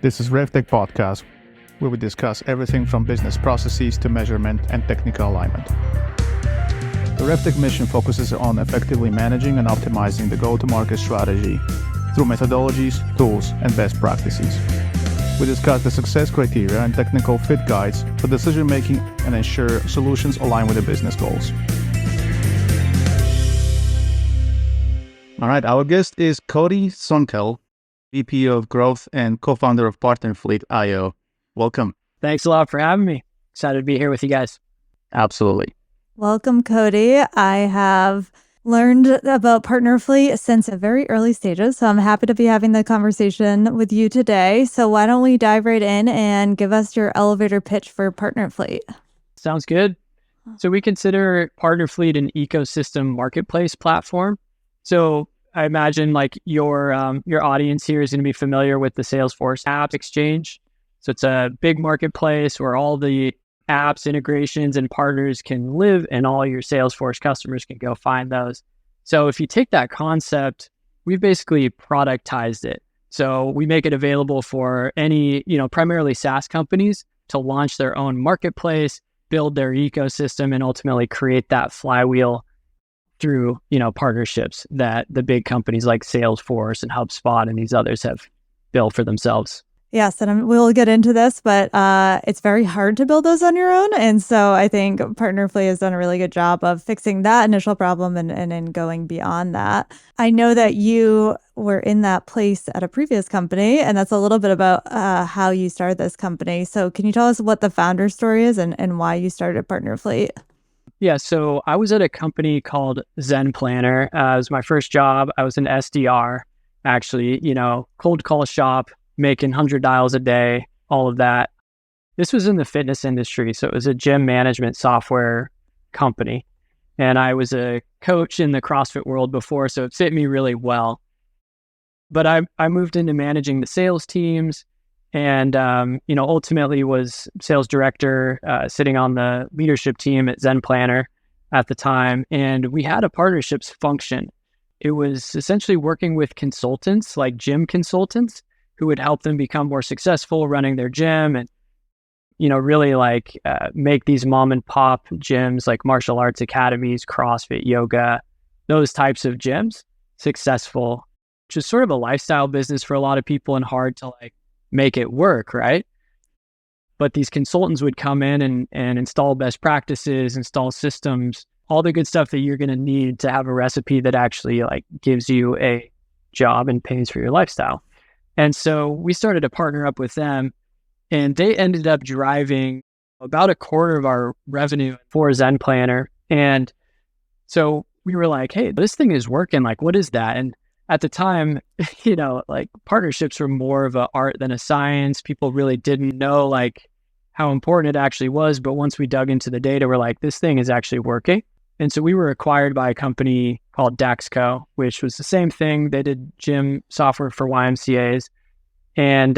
This is RevTech Podcast, where we discuss everything from business processes to measurement and technical alignment. The RevTech mission focuses on effectively managing and optimizing the go-to-market strategy through methodologies, tools, and best practices. We discuss the success criteria and technical fit guides for decision-making and ensure solutions align with the business goals. All right, our guest is Cody Sunkel, VP of Growth and co-founder of PartnerFleet.io. Welcome. Thanks a lot for having me. Excited to be here with you guys. Absolutely. Welcome, Cody. I have learned about PartnerFleet since the very early stages, so I'm happy to be having the conversation with you today. So why don't we dive right in and give us your elevator pitch for PartnerFleet? Sounds good. So we consider PartnerFleet an ecosystem marketplace platform. So I imagine like your audience here is going to be familiar with the Salesforce App Exchange. So it's a big marketplace where all the apps, integrations, and partners can live, and all your Salesforce customers can go find those. So if you take that concept, we've basically productized it. So we make it available for any, primarily SaaS companies to launch their own marketplace, build their ecosystem, and ultimately create that flywheel through, partnerships that the big companies like Salesforce and HubSpot and these others have built for themselves. Yes, and we'll get into this, but it's very hard to build those on your own. And so I think PartnerFleet has done a really good job of fixing that initial problem and then going beyond that. I know that you were in that place at a previous company, and that's a little bit about how you started this company. So can you tell us what the founder story is and why you started PartnerFleet? Yeah, so I was at a company called Zen Planner. It was my first job. I was an SDR, actually, cold call shop, making 100 dials a day, all of that. This was in the fitness industry. So it was a gym management software company. And I was a coach in the CrossFit world before, so it fit me really well. But I moved into managing the sales teams and, ultimately was sales director, sitting on the leadership team at Zen Planner at the time. And we had a partnerships function. It was essentially working with consultants, like gym consultants, who would help them become more successful running their gym and, really make these mom and pop gyms like martial arts academies, CrossFit, yoga, those types of gyms successful, which is sort of a lifestyle business for a lot of people and hard to make it work, right? But these consultants would come in and install best practices, install systems, all the good stuff that you're going to need to have a recipe that actually gives you a job and pays for your lifestyle. And so we started to partner up with them, and they ended up driving about a quarter of our revenue for Zen Planner. And so we were like, hey, this thing is working. What is that? And at the time, partnerships were more of an art than a science. People really didn't know how important it actually was. But once we dug into the data, we're like, this thing is actually working. And so we were acquired by a company called Daxco, which was the same thing. They did gym software for YMCAs. And,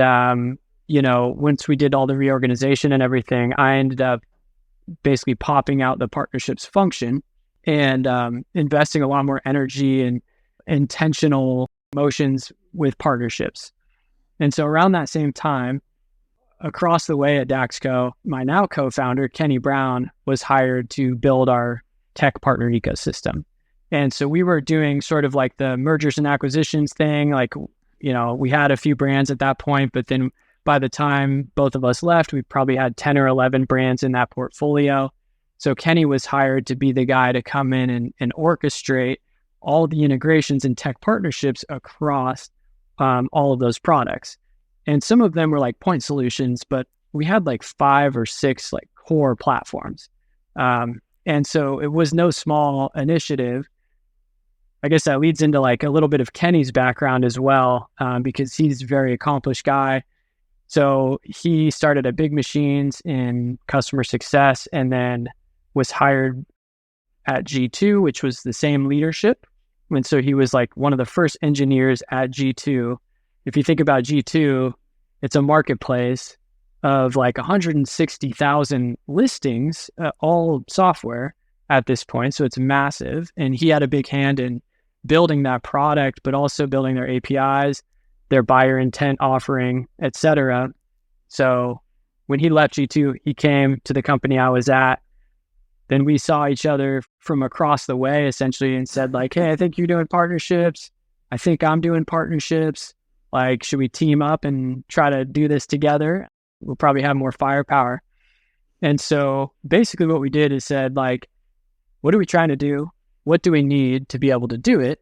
once we did all the reorganization and everything, I ended up basically popping out the partnerships function and investing a lot more energy and intentional motions with partnerships. And so around that same time, across the way at Daxco, my now co-founder, Kenny Browne, was hired to build our tech partner ecosystem. And so we were doing sort of the mergers and acquisitions thing. We had a few brands at that point, but then by the time both of us left, we probably had 10 or 11 brands in that portfolio. So Kenny was hired to be the guy to come in and orchestrate all the integrations and tech partnerships across all of those products. And some of them were point solutions, but we had 5 or 6 core platforms. And so it was no small initiative. I guess that leads into a little bit of Kenny's background as well, because he's a very accomplished guy. So he started at Big Machines in customer success and then was hired at G2, which was the same leadership. And so he was one of the first engineers at G2. If you think about G2, it's a marketplace of 160,000 listings, all software at this point. So it's massive. And he had a big hand in building that product, but also building their APIs, their buyer intent offering, etc. So when he left G2, he came to the company I was at. Then we saw each other from across the way essentially and said like, hey, I think you're doing partnerships. I think I'm doing partnerships. Like, should we team up and try to do this together? We'll probably have more firepower. And so basically what we did is said like, what are we trying to do? What do we need to be able to do it?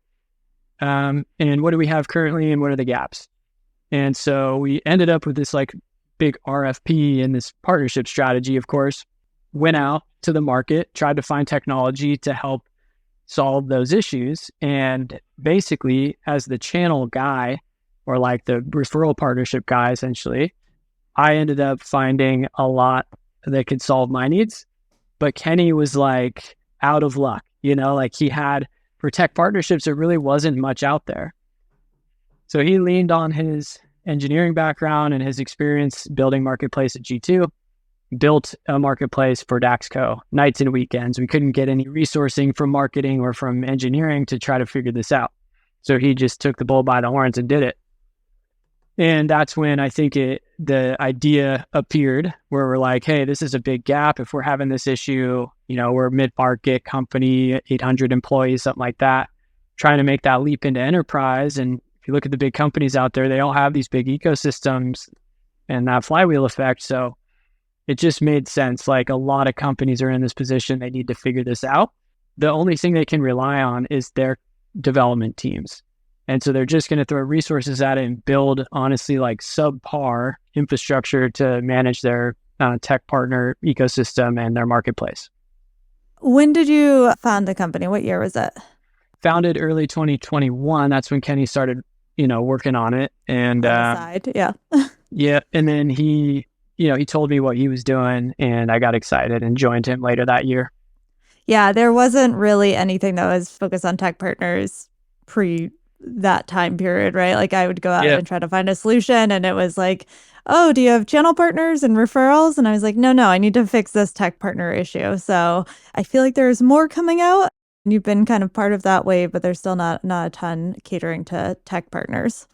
And what do we have currently and what are the gaps? And so we ended up with this like big RFP and this partnership strategy, of course, went out to the market, tried to find technology to help solve those issues. And basically as the channel guy or like the referral partnership guy, essentially, I ended up finding a lot that could solve my needs. But Kenny was like out of luck, like he had for tech partnerships, there really wasn't much out there. So he leaned on his engineering background and his experience building marketplace at G2, built a marketplace for Daxco nights and weekends. We couldn't get any resourcing from marketing or from engineering to try to figure this out. So he just took the bull by the horns and did it. And that's when I think the idea appeared where we're like, hey, this is a big gap. If we're having this issue, we're a mid-market company, 800 employees, something like that, trying to make that leap into enterprise. And if you look at the big companies out there, they all have these big ecosystems and that flywheel effect. So it just made sense. Like a lot of companies are in this position. They need to figure this out. The only thing they can rely on is their development teams. And so they're just going to throw resources at it and build, honestly, like subpar infrastructure to manage their tech partner ecosystem and their marketplace. When did you found the company? What year was it? Founded early 2021. That's when Kenny started, working on it. And on the side, yeah. Yeah. And then he told me what he was doing and I got excited and joined him later that year. Yeah, there wasn't really anything that was focused on tech partners pre that time period, right? Like I would go out and try to find a solution and it was like, oh, do you have channel partners and referrals? And I was like, no, I need to fix this tech partner issue. So I feel like there's more coming out. You've been kind of part of that wave, but there's still not a ton catering to tech partners.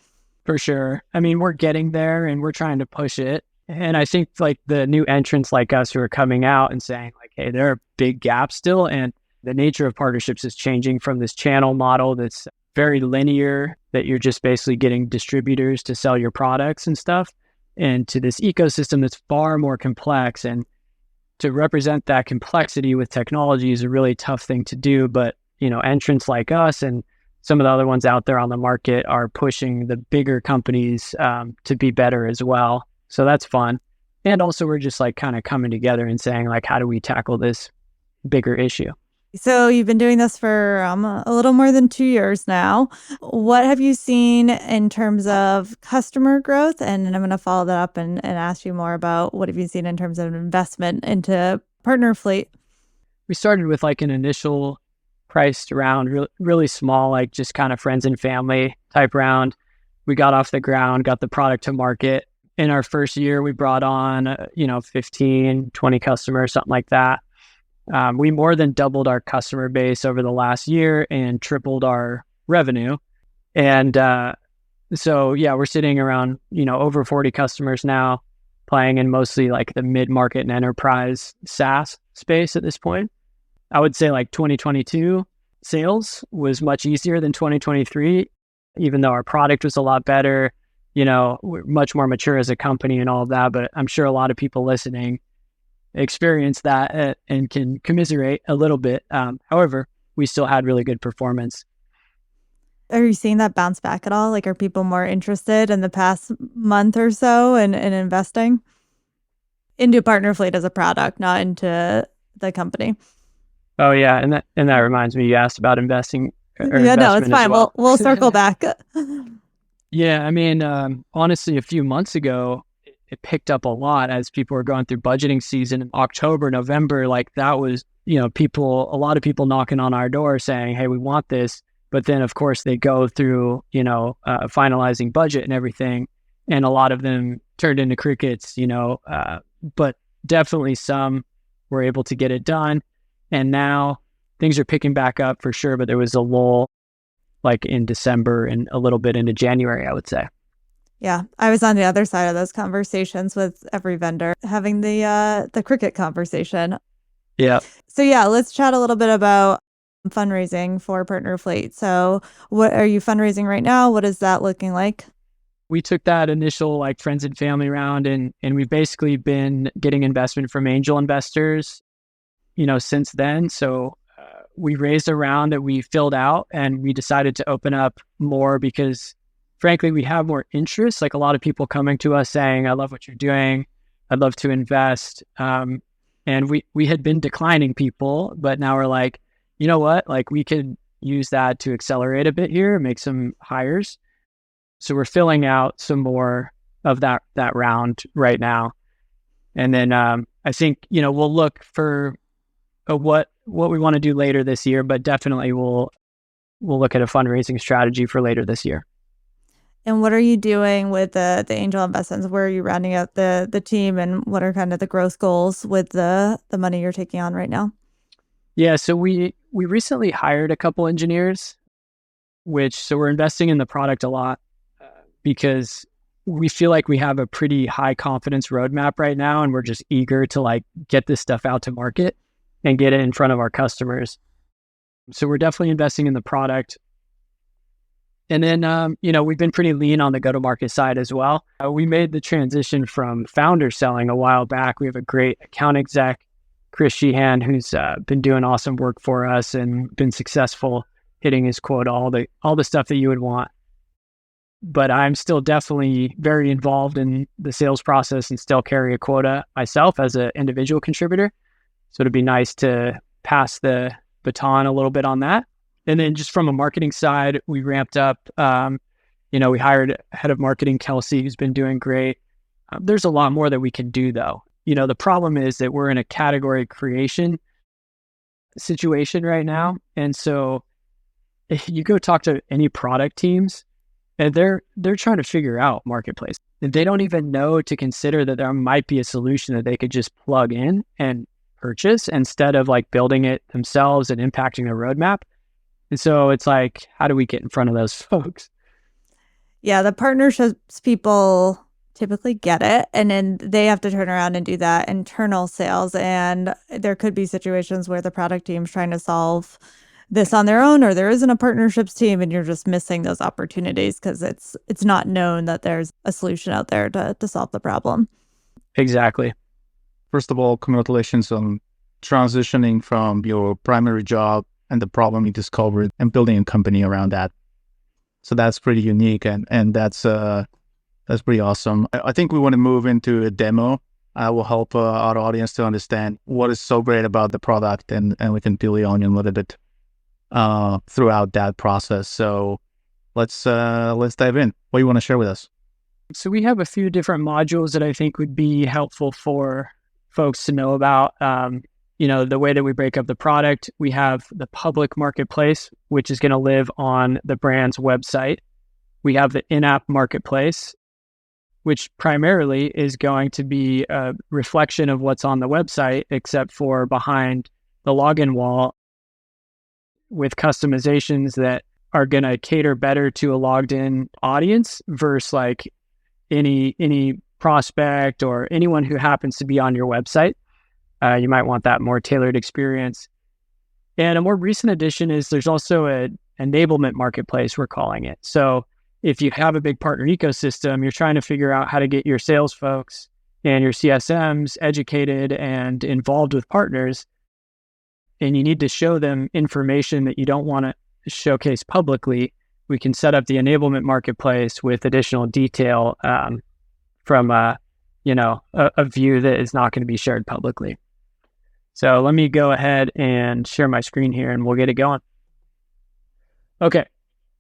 For sure. I mean, we're getting there and we're trying to push it. And I think like the new entrants like us who are coming out and saying like, hey, there are big gaps still. And the nature of partnerships is changing from this channel model that's very linear, that you're just basically getting distributors to sell your products and stuff, and to this ecosystem that's far more complex. And to represent that complexity with technology is a really tough thing to do. But, entrants like us and some of the other ones out there on the market are pushing the bigger companies to be better as well. So that's fun. And also we're just like kind of coming together and saying like, how do we tackle this bigger issue? So you've been doing this for a little more than 2 years now. What have you seen in terms of customer growth? And I'm going to follow that up and ask you more about what have you seen in terms of investment into partner fleet? We started with like an initial priced round, really small, like just kind of friends and family type round. We got off the ground, got the product to market. In our first year, we brought on, 15, 20 customers, something like that. We more than doubled our customer base over the last year and tripled our revenue. And so, we're sitting around, over 40 customers now, playing in mostly like the mid-market and enterprise SaaS space at this point. I would say like 2022 sales was much easier than 2023, even though our product was a lot better. We're much more mature as a company and all of that. But I'm sure a lot of people listening experience that and can commiserate a little bit. However, we still had really good performance. Are you seeing that bounce back at all? Like, are people more interested in the past month or so in investing into Partner Fleet as a product, not into the company? Oh yeah, and that reminds me, you asked about investing. Yeah, no, it's fine. Well. We'll circle back. Yeah, I mean, honestly, a few months ago, it picked up a lot as people were going through budgeting season in October, November. Like that was, a lot of people knocking on our door saying, hey, we want this. But then, of course, they go through, finalizing budget and everything. And a lot of them turned into crickets, but definitely some were able to get it done. And now things are picking back up for sure. But there was a lull like in December and a little bit into January, I would say. Yeah, I was on the other side of those conversations with every vendor, having the cricket conversation. Yeah. So yeah, let's chat a little bit about fundraising for Partner Fleet. So what are you fundraising right now? What is that looking like? We took that initial like friends and family round and we've basically been getting investment from angel investors, since then. So we raised a round that we filled out and we decided to open up more because frankly, we have more interest, like a lot of people coming to us saying, I love what you're doing. I'd love to invest. And we had been declining people, but now we're like, you know what? Like we could use that to accelerate a bit here, make some hires. So we're filling out some more of that round right now. And then I think, we'll look for what we want to do later this year, but definitely we'll look at a fundraising strategy for later this year. And what are you doing with the angel investments? Where are you rounding out the team, and what are kind of the growth goals with the money you're taking on right now? Yeah, so we recently hired a couple engineers, so we're investing in the product a lot because we feel like we have a pretty high confidence roadmap right now, and we're just eager to like get this stuff out to market and get it in front of our customers. So we're definitely investing in the product. And then, we've been pretty lean on the go-to-market side as well. We made the transition from founder selling a while back. We have a great account exec, Chris Sheehan, who's been doing awesome work for us and been successful hitting his quota, all the stuff that you would want. But I'm still definitely very involved in the sales process and still carry a quota myself as an individual contributor. So it'd be nice to pass the baton a little bit on that. And then just from a marketing side, we ramped up, we hired head of marketing, Kelsey, who's been doing great. There's a lot more that we can do though. The problem is that we're in a category creation situation right now. And so if you go talk to any product teams and they're trying to figure out marketplace, and they don't even know to consider that there might be a solution that they could just plug in and purchase instead of like building it themselves and impacting their roadmap. And so it's like, how do we get in front of those folks? Yeah, the partnerships people typically get it, and then they have to turn around and do that internal sales. And there could be situations where the product team's trying to solve this on their own, or there isn't a partnerships team, and you're just missing those opportunities because it's not known that there's a solution out there to solve the problem. Exactly. First of all, congratulations on transitioning from your primary job and the problem you discovered and building a company around that. So that's pretty unique and that's pretty awesome. I think we want to move into a demo. I will help our audience to understand what is so great about the product and we can peel the onion a little bit throughout that process. So let's dive in. What do you want to share with us? So we have a few different modules that I think would be helpful for folks to know about. The way that we break up the product, we have the public marketplace, which is going to live on the brand's website. We have the in-app marketplace, which primarily is going to be a reflection of what's on the website, except for behind the login wall with customizations that are going to cater better to a logged in audience versus like any prospect or anyone who happens to be on your website. You might want that more tailored experience. And a more recent addition is there's also an enablement marketplace, we're calling it. So if you have a big partner ecosystem, you're trying to figure out how to get your sales folks and your CSMs educated and involved with partners, and you need to show them information that you don't want to showcase publicly, we can set up the enablement marketplace with additional detail from a view that is not going to be shared publicly. So let me go ahead and share my screen here and we'll get it going. Okay,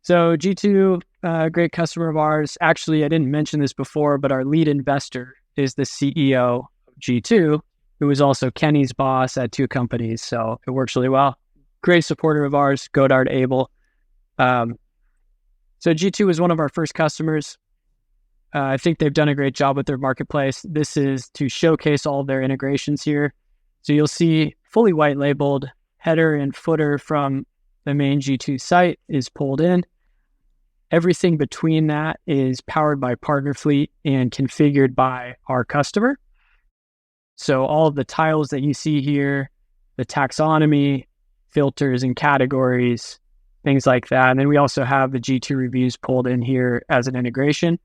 so G2, great customer of ours. Actually, I didn't mention this before, but our lead investor is the CEO of G2, who is also Kenny's boss at two companies. So it works really well. Great supporter of ours, Godard Abel. So G2 is one of our first customers. I think they've done a great job with their marketplace. This is to showcase all of their integrations here. So you'll see fully white labeled header and footer from the main G2 site is pulled in. Everything between that is powered by Partner Fleet and configured by our customer. So all of the tiles that you see here, the taxonomy, filters and categories, things like that. And then we also have the G2 reviews pulled in here as an integration.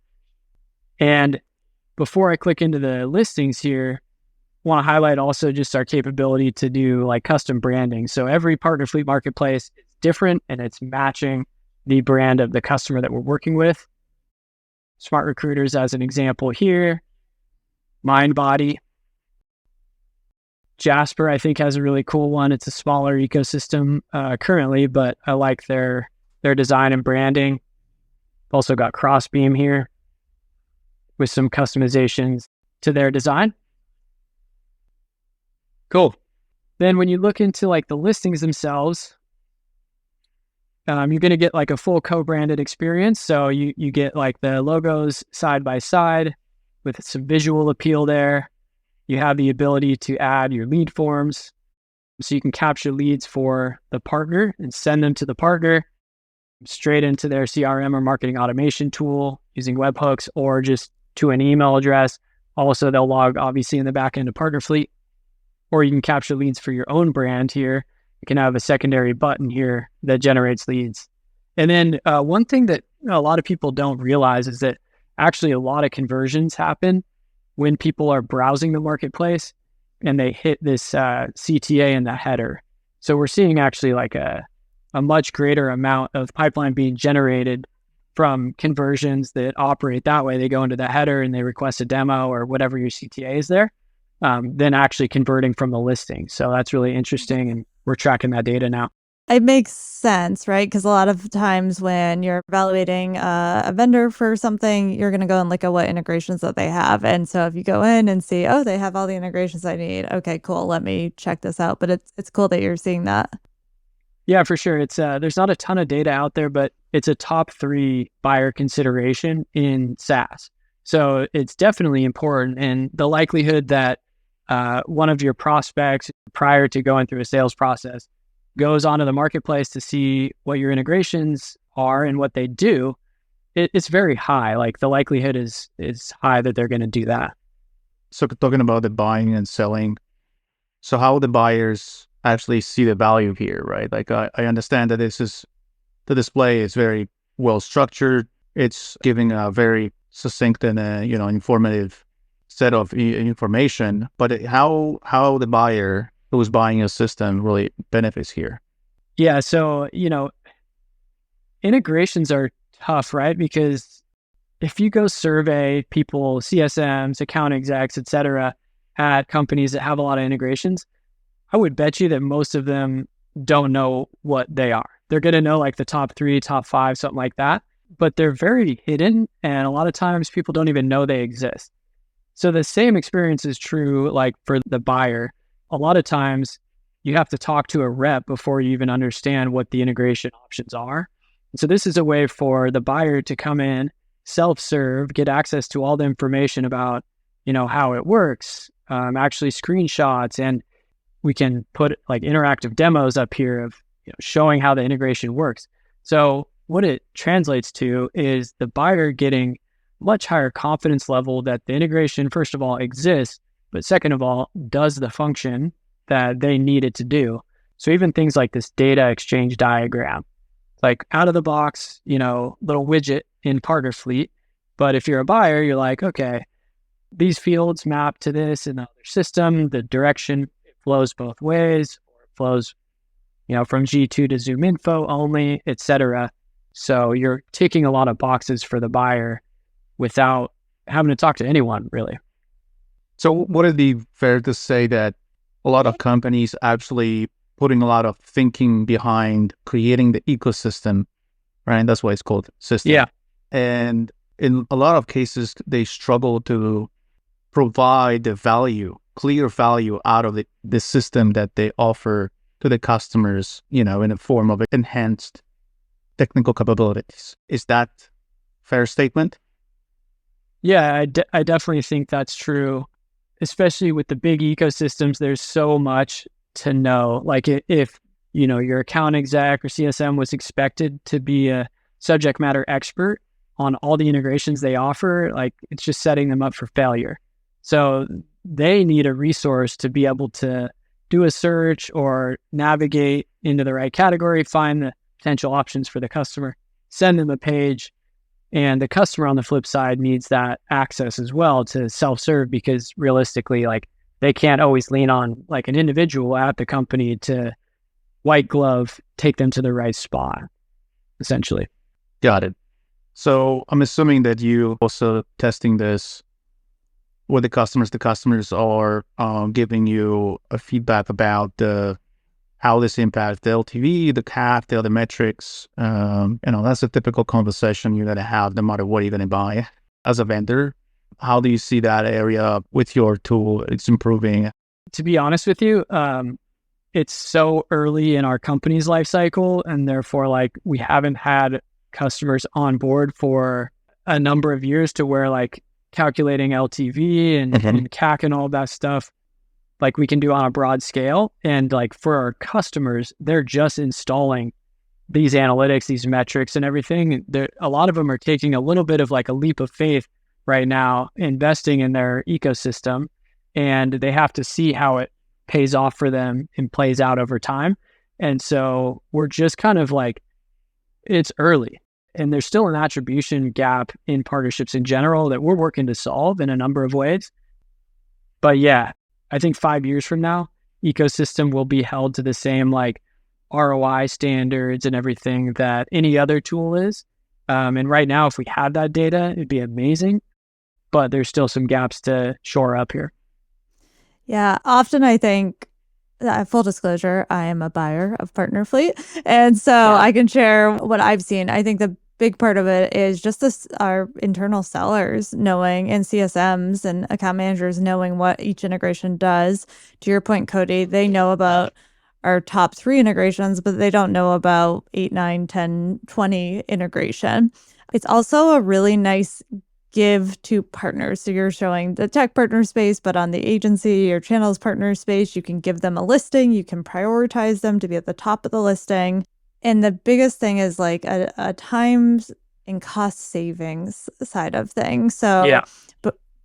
And before I click into the listings here, I want to highlight also just our capability to do like custom branding. So every Partner Fleet marketplace is different and it's matching the brand of the customer that we're working with. Smart Recruiters as an example here. Mindbody. Jasper, I think, has a really cool one. It's a smaller ecosystem currently, but I like their design and branding. Also got Crossbeam here with some customizations to their design. Cool. Then when you look into like the listings themselves, you're going to get like a full co-branded experience. So you get like the logos side by side with some visual appeal there. You have the ability to add your lead forms. So you can capture leads for the partner and send them to the partner straight into their CRM or marketing automation tool using webhooks or just to an email address. Also, they'll log obviously in the back end of Partner Fleet, or you can capture leads for your own brand here. You can have a secondary button here that generates leads. And then one thing that a lot of people don't realize is that actually a lot of conversions happen when people are browsing the marketplace and they hit this CTA in the header. So we're seeing actually like a much greater amount of pipeline being generated from conversions that operate that way. They go into the header and they request a demo or whatever your CTA is there, than actually converting from the listing. So that's really interesting, and we're tracking that data now. It makes sense, right? Because a lot of times when you're evaluating a vendor for something, you're going to go and look at what integrations that they have. And so if you go in and see, oh, they have all the integrations I need. Okay, cool. Let me check this out. But it's cool that you're seeing that. Yeah, for sure. It's there's not a ton of data out there, but it's a top 3 buyer consideration in SaaS. So it's definitely important. And the likelihood that one of your prospects prior to going through a sales process goes onto the marketplace to see what your integrations are and what they do, it's very high. Like the likelihood is high that they're going to do that. So talking about the buying and selling, so how the buyers actually see the value here, right? Like I understand that the display is very well structured. It's giving a very succinct and informative set of information, but how the buyer who's buying a system really benefits here? Yeah, so integrations are tough, right? Because if you go survey people, CSMs, account execs, etc., at companies that have a lot of integrations, I would bet you that most of them don't know what they are. They're going to know like the top 3, top 5, something like that, but they're very hidden, and a lot of times people don't even know they exist. So the same experience is true like for the buyer. A lot of times you have to talk to a rep before you even understand what the integration options are. And so this is a way for the buyer to come in, self-serve, get access to all the information about, how it works, actually screenshots, and we can put like interactive demos up here of showing how the integration works. So what it translates to is the buyer getting much higher confidence level that the integration, first of all, exists, but second of all, does the function that they need it to do. So even things like this data exchange diagram, like out of the box, little widget in Partner Fleet. But if you're a buyer, you're like, okay, these fields map to this in the other system. The direction it flows both ways, or it flows, from G2 to Zoom info only, etc. So you're ticking a lot of boxes for the buyer without having to talk to anyone, really. So would it be fair to say that a lot of companies actually putting a lot of thinking behind creating the ecosystem, right? That's why it's called system. Yeah. And in a lot of cases, they struggle to provide the value, clear value out of the system that they offer to the customers, in the form of enhanced technical capabilities. Is that fair statement? Yeah, I definitely think that's true. Especially with the big ecosystems, there's so much to know. Like if your account exec or CSM was expected to be a subject matter expert on all the integrations they offer, like it's just setting them up for failure. So they need a resource to be able to do a search or navigate into the right category, find the potential options for the customer, send them a page. And the customer on the flip side needs that access as well to self-serve, because realistically, like they can't always lean on like an individual at the company to white glove, take them to the right spot, essentially. Got it. So I'm assuming that you also testing this with the customers. The customers are giving you a feedback about how this impacts the LTV, the CAC, the other metrics. That's a typical conversation you're going to have no matter what you're going to buy as a vendor. How do you see that area with your tool? It's improving. To be honest with you, it's so early in our company's life cycle, and therefore, like, we haven't had customers on board for a number of years to where like calculating LTV and CAC and all that stuff, like we can do on a broad scale. And like for our customers, they're just installing these analytics, these metrics and everything. A lot of them are taking a little bit of like a leap of faith right now, investing in their ecosystem, and they have to see how it pays off for them and plays out over time. And so we're just kind of like, it's early. And there's still an attribution gap in partnerships in general that we're working to solve in a number of ways. But yeah, I think 5 years from now, ecosystem will be held to the same like ROI standards and everything that any other tool is. And right now, if we had that data, it'd be amazing. But there's still some gaps to shore up here. Yeah, often I think, full disclosure, I am a buyer of Partner Fleet. And so I can share what I've seen. I think the big part of it is just our internal sellers knowing, and CSMs and account managers knowing what each integration does. To your point, Cody, they know about our top 3 integrations, but they don't know about 8, 9, 10, 20 integration. It's also a really nice give to partners. So you're showing the tech partner space, but on the agency or channels partner space, you can give them a listing. You can prioritize them to be at the top of the listing. And the biggest thing is like a times and cost savings side of things. So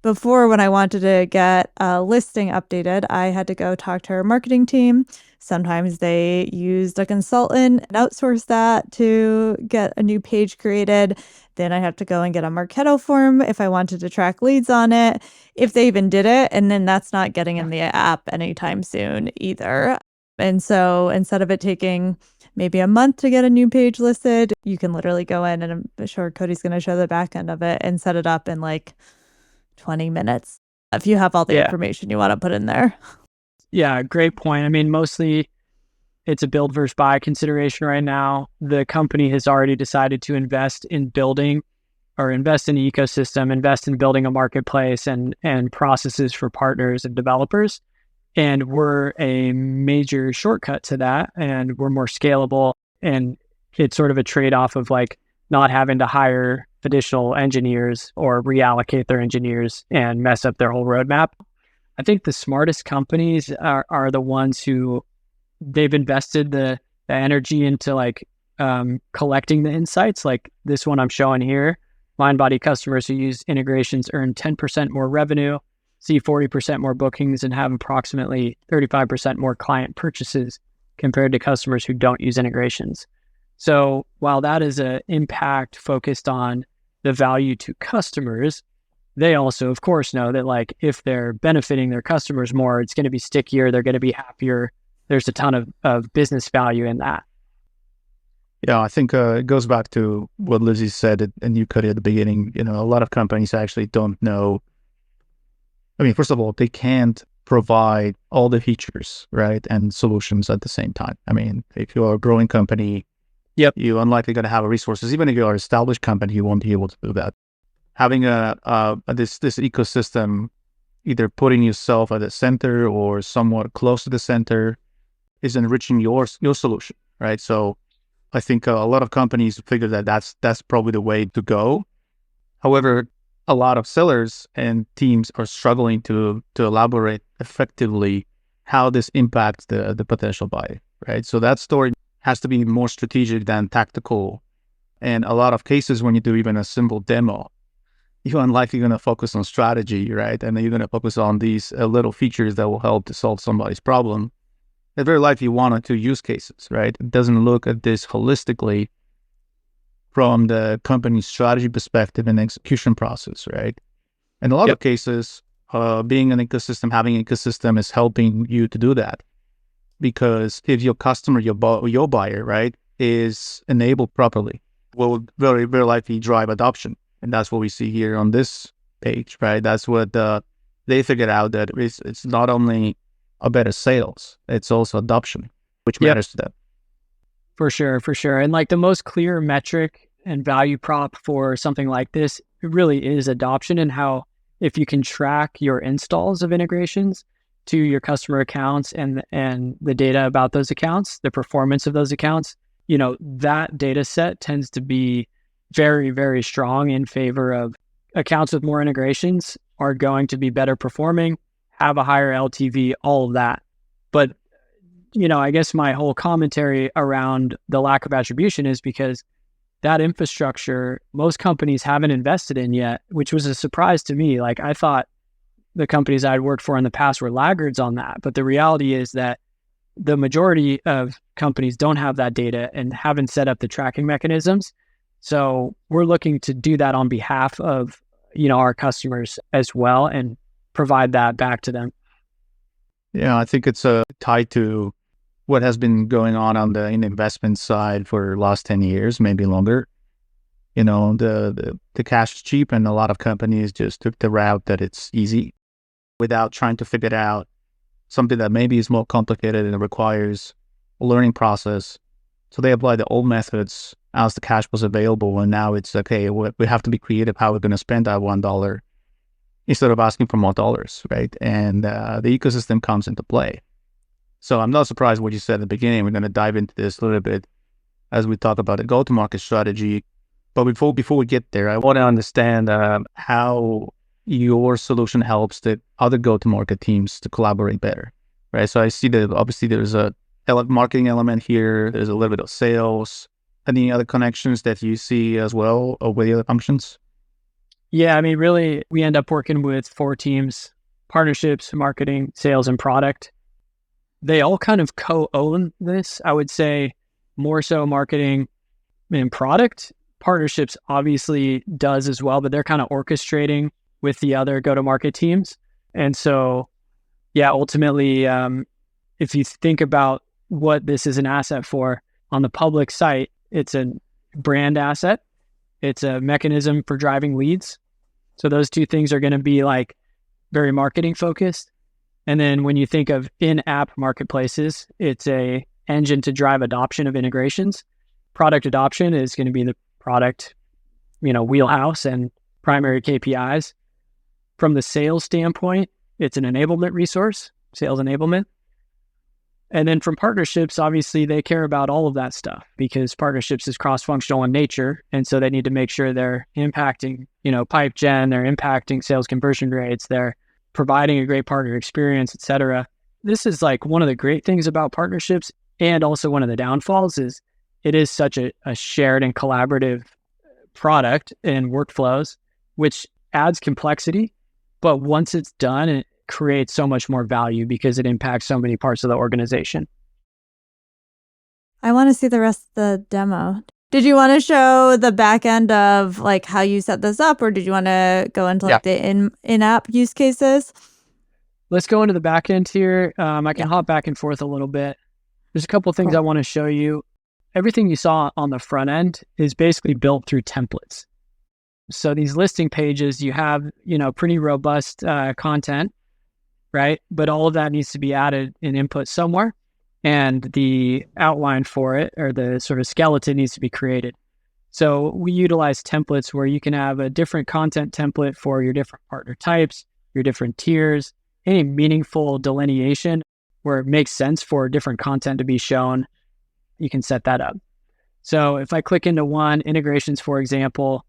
before, when I wanted to get a listing updated, I had to go talk to our marketing team. Sometimes they used a consultant and outsourced that to get a new page created. Then I have to go and get a Marketo form if I wanted to track leads on it, if they even did it. And then that's not getting in the app anytime soon either. And so instead of it taking maybe a month to get a new page listed, you can literally go in, and I'm sure Cody's going to show the back end of it, and set it up in like 20 minutes if you have all the information you want to put in there. Yeah, great point. I mean, mostly it's a build versus buy consideration right now. The company has already decided to invest in building, or invest in the ecosystem, invest in building a marketplace and processes for partners and developers. And we're a major shortcut to that, and we're more scalable. And it's sort of a trade-off of like not having to hire additional engineers or reallocate their engineers and mess up their whole roadmap. I think the smartest companies are the ones who they've invested the energy into like collecting the insights. Like this one I'm showing here, MindBody customers who use integrations earn 10% more revenue, see 40% more bookings, and have approximately 35% more client purchases compared to customers who don't use integrations. So while that is an impact focused on the value to customers, they also, of course, know that like if they're benefiting their customers more, it's going to be stickier, they're going to be happier. There's a ton of business value in that. Yeah, I think it goes back to what Lizzie said, and you cut it at the beginning. A lot of companies actually don't know. I mean, first of all, they can't provide all the features, right, and solutions at the same time. I mean, if you're a growing company, you're unlikely going to have resources. Even if you're an established company, you won't be able to do that. Having this ecosystem, either putting yourself at the center or somewhat close to the center, is enriching your solution, right? So I think a lot of companies figure that that's probably the way to go. However, a lot of sellers and teams are struggling to elaborate effectively how this impacts the potential buyer, right? So that story has to be more strategic than tactical And a lot of cases when you do even a simple demo, you're unlikely going to focus on strategy, right? And then you're going to focus on these little features that will help to solve somebody's problem. They're very likely one or two use cases, right? It doesn't look at this holistically from the company's strategy perspective and execution process, right? In a lot of cases, being an ecosystem, having an ecosystem is helping you to do that. Because if your customer, your buyer, right, is enabled properly, will very, very likely drive adoption. And that's what we see here on this page, right? That's what they figured out, that it's not only a better sales, it's also adoption, which matters to them. For sure. And like the most clear metric and value prop for something like this, it really is adoption, and how if you can track your installs of integrations to your customer accounts and the data about those accounts, the performance of those accounts, that data set tends to be very, very strong in favor of accounts with more integrations are going to be better performing, have a higher LTV, all of that. But, I guess my whole commentary around the lack of attribution is because that infrastructure, most companies haven't invested in yet, which was a surprise to me. Like, I thought the companies I'd worked for in the past were laggards on that. But the reality is that the majority of companies don't have that data and haven't set up the tracking mechanisms. So we're looking to do that on behalf of, our customers as well, and provide that back to them. Yeah, I think it's tied to what has been going on the investment side for the last 10 years, maybe longer. The cash is cheap, and a lot of companies just took the route that it's easy without trying to figure it out, something that maybe is more complicated and requires a learning process. So they apply the old methods as the cash was available, and now it's okay, we have to be creative how we're going to spend that $1 instead of asking for more dollars, right? And the ecosystem comes into play. So I'm not surprised what you said at the beginning. We're going to dive into this a little bit as we talk about the go-to-market strategy. But before we get there, I want to understand how your solution helps the other go-to-market teams to collaborate better, right? So I see that obviously there's a marketing element here. There's a little bit of sales. Any other connections that you see as well with the other functions? Yeah, I mean, really, we end up working with 4 teams: partnerships, marketing, sales, and product. They all kind of co-own this. I would say more so marketing and product. Partnerships obviously does as well, but they're kind of orchestrating with the other go-to-market teams. And so, yeah, ultimately, if you think about what this is an asset for, on the public site, it's a brand asset. It's a mechanism for driving leads. So those two things are going to be like very marketing focused. And then when you think of in-app marketplaces, it's a engine to drive adoption of integrations. Product adoption is going to be the product, wheelhouse and primary KPIs. From the sales standpoint, it's an enablement resource, sales enablement. And then from partnerships, obviously they care about all of that stuff because partnerships is cross-functional in nature. And so they need to make sure they're impacting, pipe gen, they're impacting sales conversion rates, they're providing a great partner experience, et cetera. This is like one of the great things about partnerships, and also one of the downfalls is it is such a shared and collaborative product and workflows, which adds complexity. But once it's done, it creates so much more value because it impacts so many parts of the organization. I want to see the rest of the demo. Did you want to show the back end of like how you set this up, or did you want to go into the in-app use cases? Let's go into the back end here. I can hop back and forth a little bit. There's a couple of things I want to show you. Everything you saw on the front end is basically built through templates. So these listing pages, you have, pretty robust content, right? But all of that needs to be added in input somewhere. And the outline for it, or the sort of skeleton, needs to be created. So we utilize templates where you can have a different content template for your different partner types, your different tiers, any meaningful delineation where it makes sense for different content to be shown. You can set that up. So if I click into one, integrations, for example,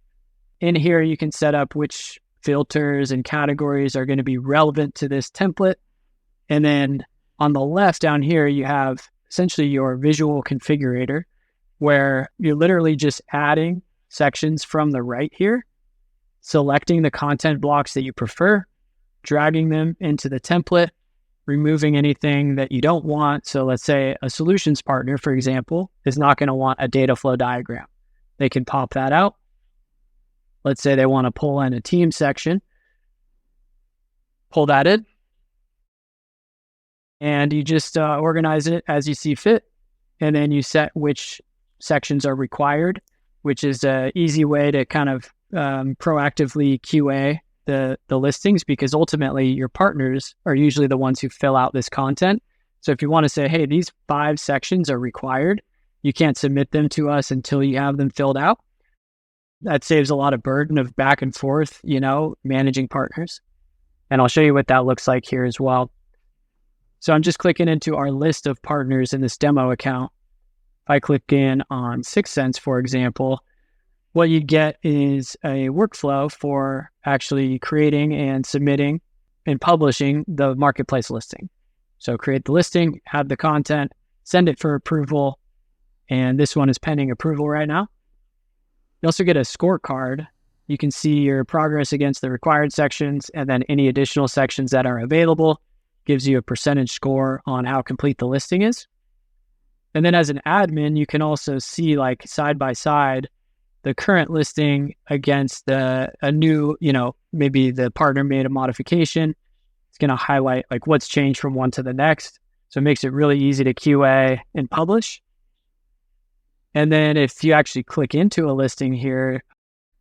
in here you can set up which filters and categories are going to be relevant to this template. And then on the left down here, you have essentially your visual configurator, where you're literally just adding sections from the right here, selecting the content blocks that you prefer, dragging them into the template, removing anything that you don't want. So let's say a solutions partner, for example, is not going to want a data flow diagram. They can pop that out. Let's say they want to pull in a team section, pull that in, and you just organize it as you see fit. And then you set which sections are required, which is an easy way to kind of proactively QA the listings, because ultimately your partners are usually the ones who fill out this content. So if you want to say, hey, these 5 sections are required, you can't submit them to us until you have them filled out. That saves a lot of burden of back and forth, managing partners. And I'll show you what that looks like here as well. So I'm just clicking into our list of partners in this demo account. If I click in on 6sense, for example, what you get is a workflow for actually creating and submitting and publishing the marketplace listing. So create the listing, add the content, send it for approval, and this one is pending approval right now. You also get a scorecard. You can see your progress against the required sections, and then any additional sections that are available. Gives you a percentage score on how complete the listing is. And then as an admin, you can also see like side by side the current listing against a new, maybe the partner made a modification. It's going to highlight like what's changed from one to the next. So it makes it really easy to QA and publish. And then if you actually click into a listing here,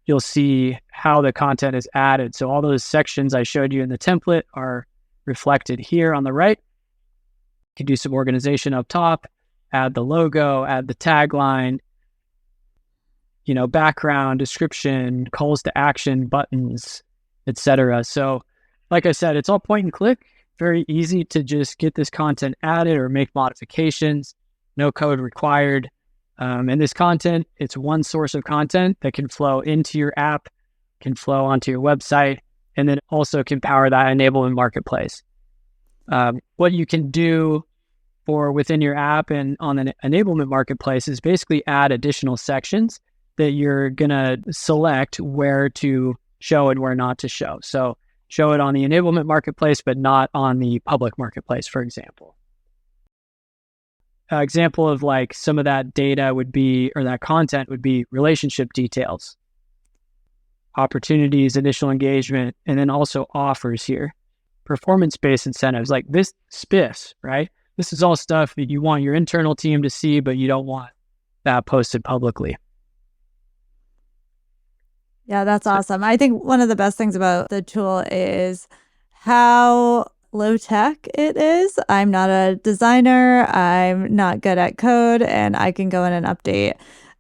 you'll see how the content is added. So all those sections I showed you in the template are reflected here on the right. You can do some organization up top, add the logo, add the tagline, background, description, calls to action, buttons, etc. So like I said, it's all point and click, very easy to just get this content added or make modifications, no code required. And this content, it's one source of content that can flow into your app, can flow onto your website, and then also can power that enablement marketplace. What you can do for within your app and on an enablement marketplace is basically add additional sections that you're going to select where to show and where not to show. So show it on the enablement marketplace, but not on the public marketplace, for example. Example of like some of that data would be, or that content would be relationship details, opportunities, initial engagement, and then also offers here. Performance-based incentives, like this spiffs, right? This is all stuff that you want your internal team to see, but you don't want that posted publicly. Yeah, that's awesome. I think one of the best things about the tool is how low tech it is. I'm not a designer. I'm not good at code, and I can go in and update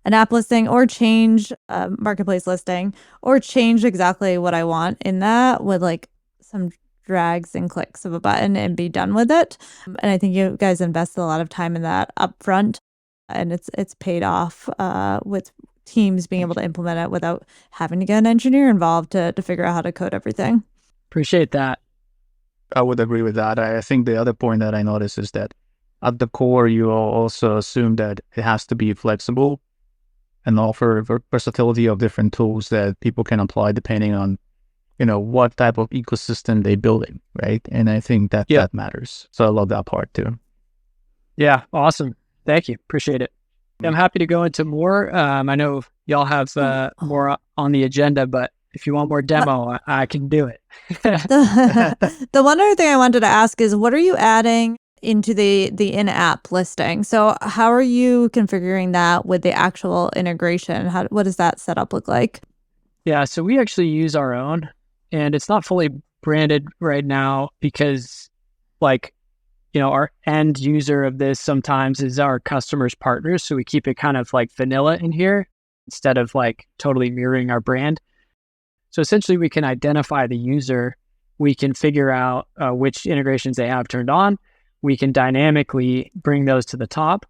an app listing or change a marketplace listing or change exactly what I want in that with like some drags and clicks of a button and be done with it. And I think you guys invested a lot of time in that upfront, and it's paid off with teams being able to implement it without having to get an engineer involved to figure out how to code everything. Appreciate that. I would agree with that. I think the other point that I noticed is that at the core, you also assume that it has to be flexible and offer versatility of different tools that people can apply depending on, what type of ecosystem they're building, right? And I think that that matters. So I love that part too. Yeah, awesome. Thank you. Appreciate it. I'm happy to go into more. I know y'all have more on the agenda, but if you want more demo, I can do it. The one other thing I wanted to ask is, what are you adding into the in-app listing? So how are you configuring that with the actual integration? What does that setup look like? Yeah, so we actually use our own, and it's not fully branded right now because our end user of this sometimes is our customers' partners. So we keep it kind of like vanilla in here instead of like totally mirroring our brand. So essentially we can identify the user. We can figure out which integrations they have turned on. We can dynamically bring those to the top.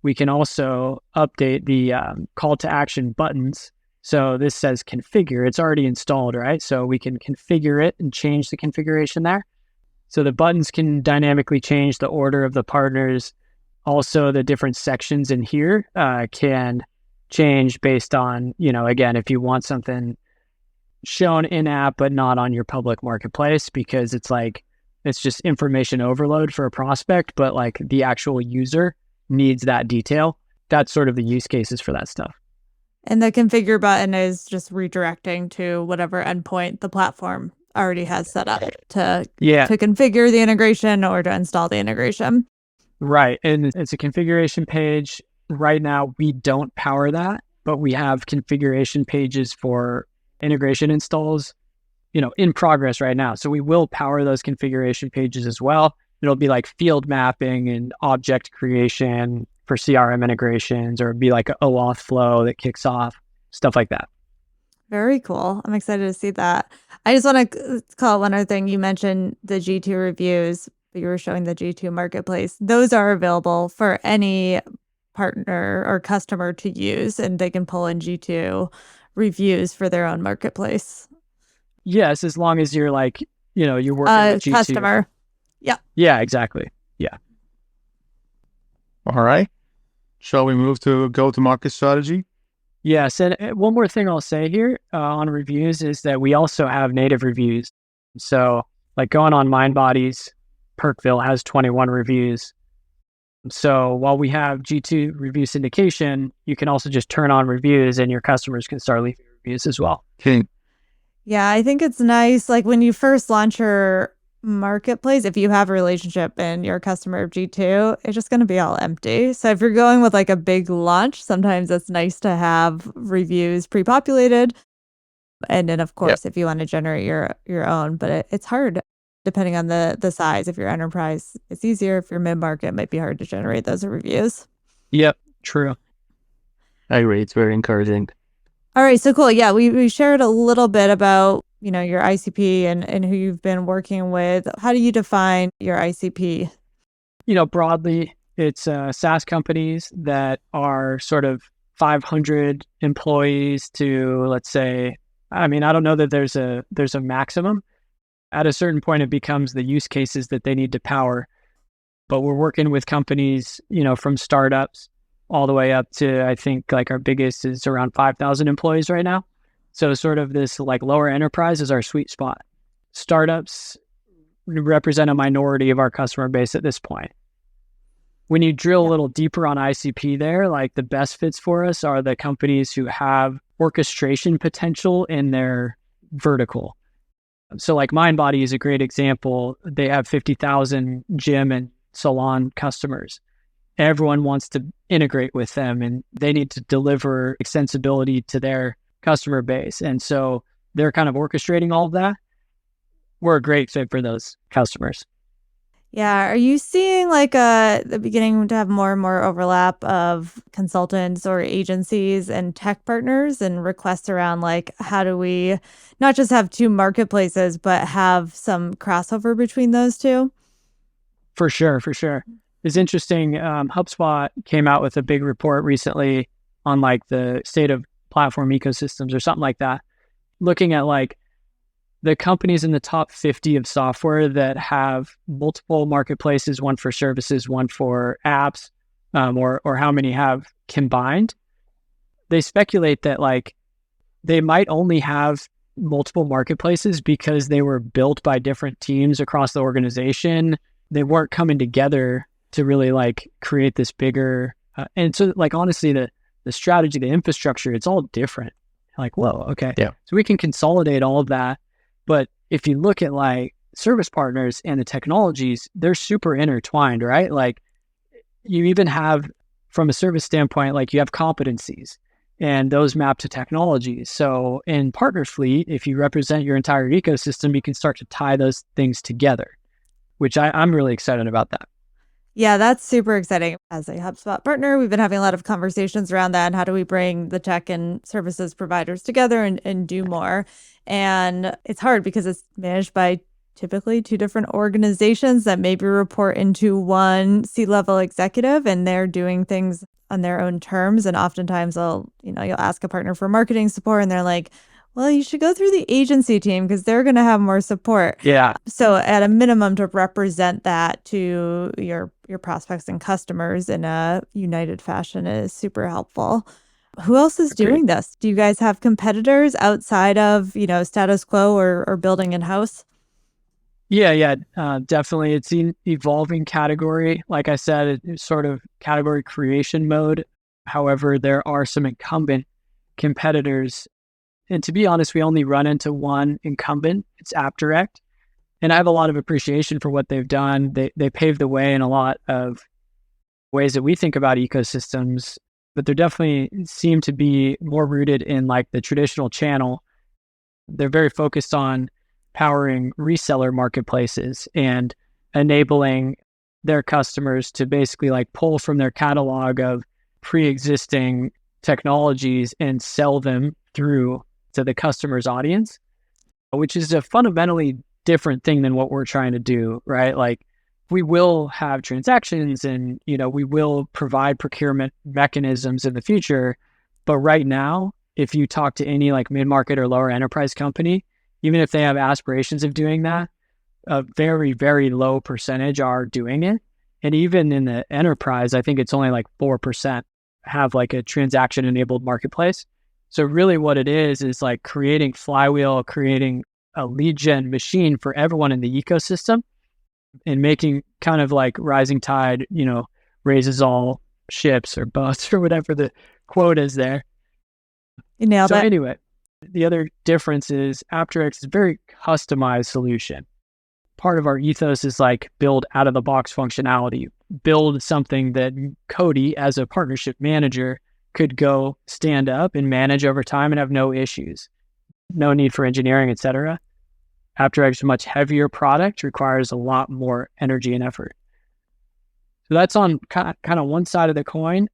We can also update the call to action buttons. So this says configure. It's already installed, right? So we can configure it and change the configuration there. So the buttons can dynamically change the order of the partners. Also, the different sections in here can change based on, again, if you want something shown in-app but not on your public marketplace, because it's just information overload for a prospect, but like the actual user needs that detail. That's sort of the use cases for that stuff. And the configure button is just redirecting to whatever endpoint the platform already has set up to configure the integration or to install the integration. Right. And it's a configuration page. Right now, we don't power that, but we have configuration pages for integration installs, in progress right now. So we will power those configuration pages as well. It'll be like field mapping and object creation for CRM integrations, or it'd be like a OAuth flow that kicks off, stuff like that. Very cool. I'm excited to see that. I just want to call out one other thing. You mentioned the G2 reviews, but you were showing the G2 marketplace. Those are available for any partner or customer to use, and they can pull in G2 reviews for their own marketplace. Yes, as long as you're like, you're working with G2. Customer. Yeah. Yeah, exactly. Yeah. All right. Shall we move to go-to-market strategy? Yes. And one more thing I'll say here on reviews is that we also have native reviews. So like going on MindBody's, Perkville has 21 reviews. So while we have G2 review syndication, you can also just turn on reviews and your customers can start leaving reviews as well. Okay. Yeah, I think it's nice. Like when you first launch your marketplace, if you have a relationship and you're a customer of G2, it's just going to be all empty. So if you're going with like a big launch, sometimes it's nice to have reviews pre-populated. And then of course, if you want to generate your own, but it's hard depending on the size. If you're enterprise, it's easier. If you're mid-market, it might be hard to generate those reviews. Yep, true. I agree. It's very encouraging. All right, so cool. Yeah, we shared a little bit about, your ICP and who you've been working with. How do you define your ICP? Broadly, it's SaaS companies that are sort of 500 employees to, let's say, I don't know that there's a maximum. At a certain point, it becomes the use cases that they need to power. But we're working with companies, from startups all the way up to, I think, like our biggest is around 5,000 employees right now. So sort of this like lower enterprise is our sweet spot. Startups represent a minority of our customer base at this point. When you drill a little deeper on ICP there, like the best fits for us are the companies who have orchestration potential in their vertical. So like MindBody is a great example. They have 50,000 gym and salon customers. Everyone wants to integrate with them and they need to deliver extensibility to their customer base. And so they're kind of orchestrating all of that. We're a great fit for those customers. Yeah. Are you seeing like the beginning to have more and more overlap of consultants or agencies and tech partners and requests around like, how do we not just have two marketplaces, but have some crossover between those two? For sure. It's interesting. HubSpot came out with a big report recently on like the state of platform ecosystems or something like that, looking at like the companies in the top 50 of software that have multiple marketplaces, one for services, one for apps, or how many have combined. They speculate that like they might only have multiple marketplaces because they were built by different teams across the organization. They weren't coming together to really like create this bigger, and so like honestly, the strategy, the infrastructure, it's all different. Like, whoa, okay. Yeah. So we can consolidate all of that. But if you look at like service partners and the technologies, they're super intertwined, right? Like you even have, from a service standpoint, like you have competencies and those map to technologies. So in Partner Fleet, if you represent your entire ecosystem, you can start to tie those things together, which I'm really excited about that. Yeah, that's super exciting. As a HubSpot partner, we've been having a lot of conversations around that and how do we bring the tech and services providers together and do more. And it's hard because it's managed by typically two different organizations that maybe report into one C-level executive, and they're doing things on their own terms. And oftentimes you'll ask a partner for marketing support and they're like, Well, you should go through the agency team because they're going to have more support. Yeah. So at a minimum, to represent that to your prospects and customers in a united fashion is super helpful. Who else is doing this? Do you guys have competitors outside of, status quo or building in-house? Yeah, definitely. It's an evolving category. Like I said, it's sort of category creation mode. However, there are some incumbent competitors. And to be honest, we only run into one incumbent. It's AppDirect. And I have a lot of appreciation for what they've done. They paved the way in a lot of ways that we think about ecosystems, but they definitely seem to be more rooted in like the traditional channel. They're very focused on powering reseller marketplaces and enabling their customers to basically like pull from their catalog of pre-existing technologies and sell them through to the customer's audience, which is a fundamentally different thing than what we're trying to do, right? Like we will have transactions and, we will provide procurement mechanisms in the future. But right now, if you talk to any like mid-market or lower enterprise company, even if they have aspirations of doing that, a very, very low percentage are doing it. And even in the enterprise, I think it's only like 4% have like a transaction-enabled marketplace. So really what it is like creating flywheel, creating a lead gen machine for everyone in the ecosystem and making kind of like rising tide, raises all ships or boats or whatever the quote is there. You nailed it. Anyway, the other difference is AppDirect is a very customized solution. Part of our ethos is like build out of the box functionality, build something that Cody as a partnership manager could go stand up and manage over time and have no issues, no need for engineering, etc. AppDirect is a much heavier product, requires a lot more energy and effort. So that's on kind of one side of the coin.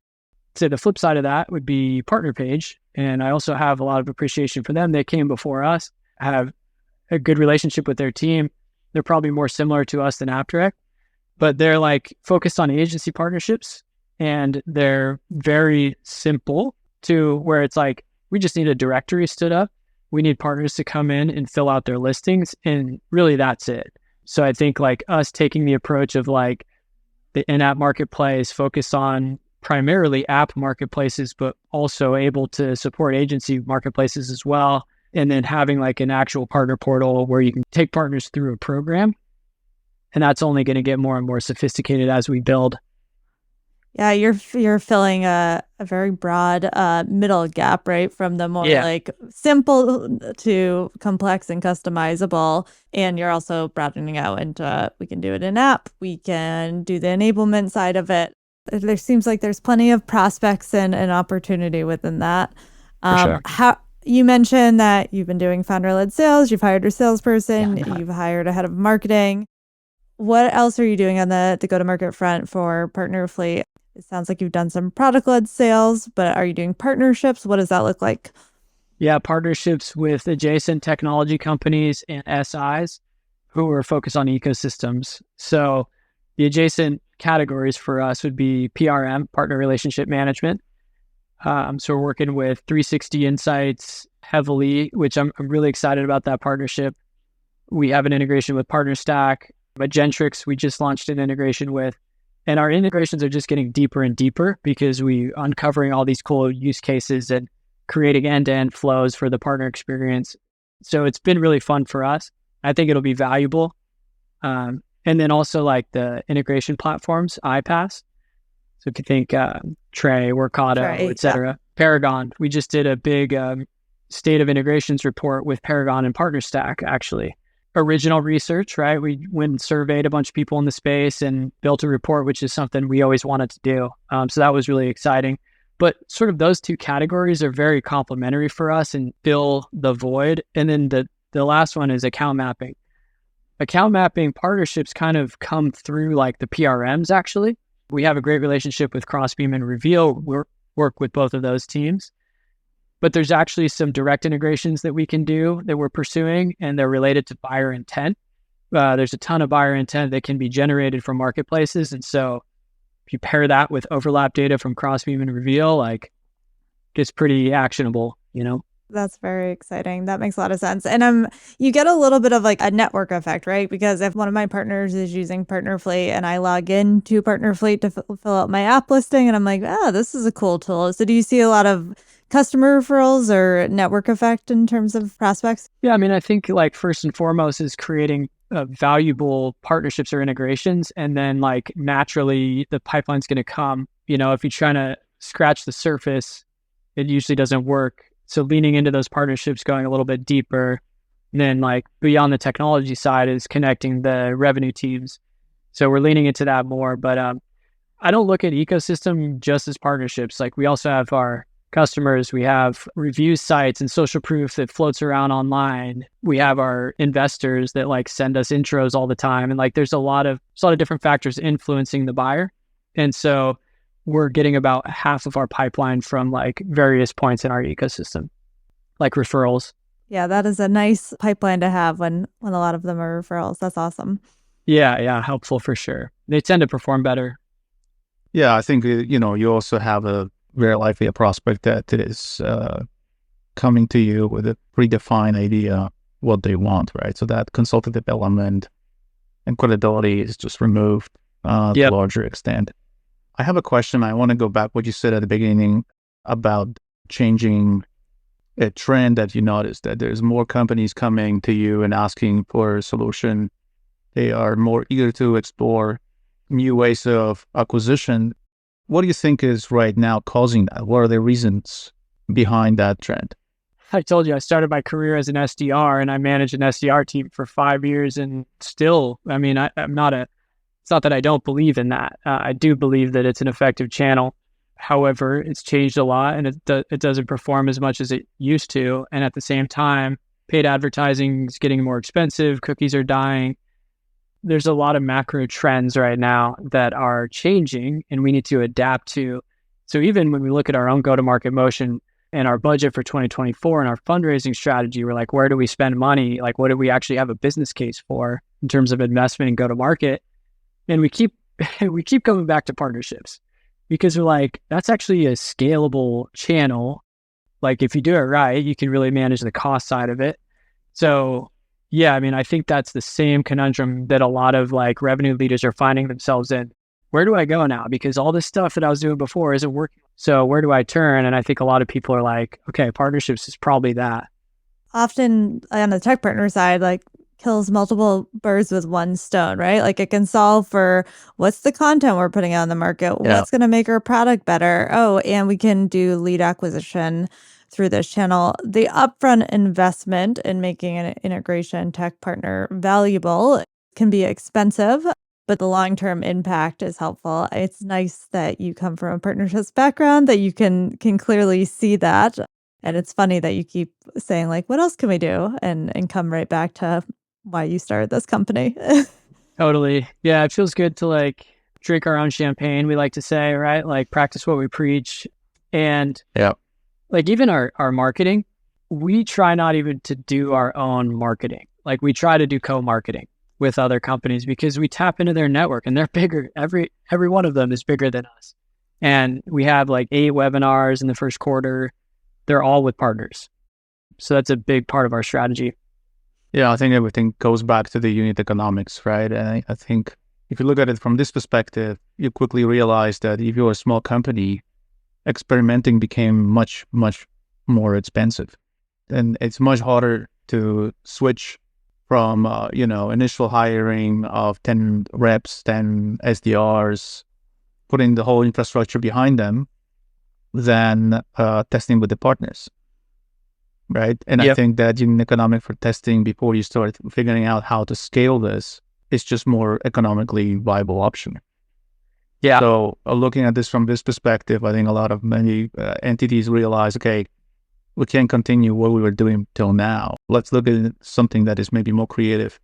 So the flip side of that would be PartnerPage. And I also have a lot of appreciation for them. They came before us, have a good relationship with their team. They're probably more similar to us than AppDirect, but they're like focused on agency partnerships and they're very simple to where it's like, we just need a directory stood up. We need partners to come in and fill out their listings. And really that's it. So I think like us taking the approach of like the in-app marketplace, focus on primarily app marketplaces, but also able to support agency marketplaces as well. And then having like an actual partner portal where you can take partners through a program. And that's only going to get more and more sophisticated as we build. Yeah, you're filling a very broad middle gap, right? From the more like simple to complex and customizable. And you're also broadening out into we can do it in app. We can do the enablement side of it. There seems like there's plenty of prospects and opportunity within that. For sure. You mentioned that you've been doing founder-led sales. You've hired a salesperson. You've hired a head of marketing. What else are you doing on the go-to-market front for Partner Fleet? It sounds like you've done some product-led sales, but are you doing partnerships? What does that look like? Yeah, partnerships with adjacent technology companies and SIs who are focused on ecosystems. So the adjacent categories for us would be PRM, Partner Relationship Management. So we're working with 360 Insights heavily, which I'm really excited about that partnership. We have an integration with PartnerStack. Magentrix, we just launched an integration with. And our integrations are just getting deeper and deeper because we uncovering all these cool use cases and creating end-to-end flows for the partner experience. So it's been really fun for us. I think it'll be valuable. And then also like the integration platforms, iPaaS. So if you think Tray, Workato, et cetera. Yeah. Paragon, we just did a big state of integrations report with Paragon and PartnerStack, actually. Original research, right? We went and surveyed a bunch of people in the space and built a report, which is something we always wanted to do. So that was really exciting. But sort of those two categories are very complementary for us and fill the void. And then the last one is account mapping. Account mapping partnerships kind of come through like the PRMs, actually. We have a great relationship with Crossbeam and Reveal. We work with both of those teams. But there's actually some direct integrations that we can do that we're pursuing, and they're related to buyer intent. There's a ton of buyer intent that can be generated from marketplaces. And so if you pair that with overlap data from Crossbeam and Reveal, like it's pretty actionable, That's very exciting. That makes a lot of sense. And you get a little bit of like a network effect, right? Because if one of my partners is using Partnerfleet and I log into Partnerfleet to fill out my app listing, and I'm like, oh, this is a cool tool. So do you see a lot of customer referrals or network effect in terms of prospects? Yeah, I mean, I think like first and foremost is creating valuable partnerships or integrations. And then like naturally the pipeline's going to come, if you're trying to scratch the surface, it usually doesn't work. So leaning into those partnerships, going a little bit deeper, and then like beyond the technology side is connecting the revenue teams. So we're leaning into that more. But I don't look at ecosystem just as partnerships. Like we also have our customers, we have review sites and social proof that floats around online. We have our investors that like send us intros all the time. And like there's a lot of different factors influencing the buyer. And so we're getting about half of our pipeline from like various points in our ecosystem, like referrals. Yeah, that is a nice pipeline to have when a lot of them are referrals. That's awesome. Yeah, helpful for sure. They tend to perform better. Yeah, I think, you also have a very likely a prospect that is coming to you with a predefined idea what they want, right? So that consultative element and credibility is just removed to a larger extent. I have a question. I want to go back what you said at the beginning about changing a trend that you noticed, that there's more companies coming to you and asking for a solution. They are more eager to explore new ways of acquisition. What do you think is right now causing that? What are the reasons behind that trend? I told you I started my career as an SDR and I managed an SDR team for 5 years, and still, I mean, it's not that I don't believe in that. I do believe that it's an effective channel. However, it's changed a lot and it doesn't perform as much as it used to. And at the same time, paid advertising is getting more expensive. Cookies are dying. There's a lot of macro trends right now that are changing and we need to adapt to. So even when we look at our own go-to-market motion and our budget for 2024 and our fundraising strategy, we're like, where do we spend money? Like, what do we actually have a business case for in terms of investment and go-to-market? And we keep coming back to partnerships because we're like, that's actually a scalable channel. Like if you do it right, you can really manage the cost side of it. So yeah, I mean, I think that's the same conundrum that a lot of like revenue leaders are finding themselves in. Where do I go now? Because all this stuff that I was doing before isn't working. So where do I turn? And I think a lot of people are like, okay, partnerships is probably that. Often on the tech partner side, like kills multiple birds with one stone, right? Like it can solve for what's the content we're putting out in the market, what's going to make our product better. Oh, and we can do lead acquisition through this channel. The upfront investment in making an integration tech partner valuable can be expensive, but the long-term impact is helpful. It's nice that you come from a partnerships background, that you can clearly see that. And it's funny that you keep saying like, what else can we do? And come right back to why you started this company. Totally. Yeah, it feels good to like drink our own champagne, we like to say, right? Like practice what we preach. And like even our marketing, we try not even to do our own marketing. Like we try to do co-marketing with other companies because we tap into their network and they're bigger. Every one of them is bigger than us. And we have like 8 webinars in the first quarter. They're all with partners. So that's a big part of our strategy. Yeah, I think everything goes back to the unit economics, right? And I think if you look at it from this perspective, you quickly realize that if you're a small company, experimenting became much, much more expensive. And it's much harder to switch from, initial hiring of 10 reps, 10 SDRs, putting the whole infrastructure behind them, than testing with the partners, right? And I think that unit economic for testing before you start figuring out how to scale this is just more economically viable option. Yeah. So looking at this from this perspective, I think a lot of many entities realize, okay, we can't continue what we were doing till now. Let's look at something that is maybe more creative,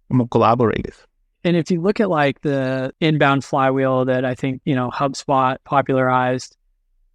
more collaborative. And if you look at like the inbound flywheel that I think, HubSpot popularized,